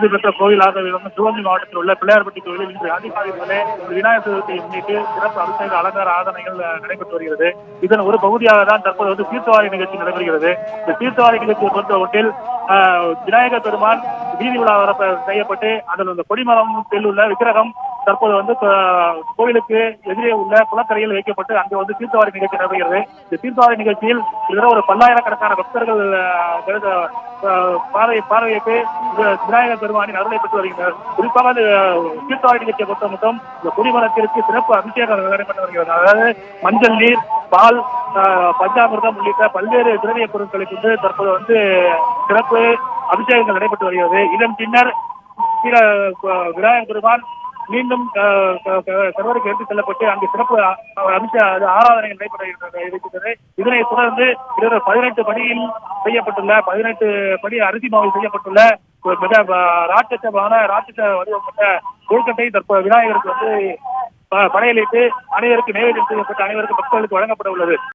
பெற்ற கோயிலாக சிவகங்கை மாவட்டத்தில் உள்ள பிள்ளையார்பட்டி கோயிலில் இன்று அதிகாலை முதலே விநாயகர் சதுர்த்தியை முன்னிட்டு சிறப்பு அபிஷேக அலங்கார ஆராதனைகள் நடைபெற்று வருகிறது. இதன் ஒரு பகுதியாக தான் தற்போது தீர்த்தவாரி நிகழ்ச்சி நடைபெறுகிறது. இந்த தீர்த்தவாரி நிகழ்ச்சியை பொறுத்தவரையில் விநாயகர் பெருமான் வீதி உலா செய்யப்பட்டு அதில் இந்த கொடிமரம் உள்ள விக்கிரகம் தற்போது கோவிலுக்கு எதிரே உள்ள குளக்கரையில் வைக்கப்பட்டு அங்கு தீர்த்தவாரி நிகழ்ச்சி நடைபெறுகிறது. இந்த தீர்த்தவாரி நிகழ்ச்சியில் ஒரு பல்லாயிரக்கணக்கான பக்தர்கள் பார்வையிட்டு விநாயகர் பெருமானின் அருளை பெற்று வருகின்றனர். குறிப்பாக தீர்த்தவாரி நிகழ்ச்சியை பொறுத்த மட்டும் இந்த கொடிமரத்திற்கு சிறப்பு அபிஷேகம் நடைபெற்று வருகிறது. அதாவது மஞ்சள் நீர், பால், பஞ்சாமிர்தம் உள்ளிட்ட பல்வேறு திரவிய பொருட்களை கொண்டு தற்போது சிறப்பு அபிஷேகங்கள் நடைபெற்று வருகிறது. இதன் பின்னர் விநாயகர் பெருமான் மீண்டும் சர்வருக்கு எடுத்துச் செல்லப்பட்டு அங்கு சிறப்பு ஆராதனை நடைபெற இருக்கிறது. இதனைத் தொடர்ந்து 18 படியில் செய்யப்பட்டுள்ள 18 படி அரிசி மாவில் செய்யப்பட்டுள்ள ராட்சச வடிவப்பட்ட கொழுக்கட்டை தற்போது விநாயகருக்கு படையலிட்டு அனைவருக்கு நைவேத்தியம் செய்யப்பட்டு அனைவருக்கும் பக்தர்களுக்கு வழங்கப்பட உள்ளது.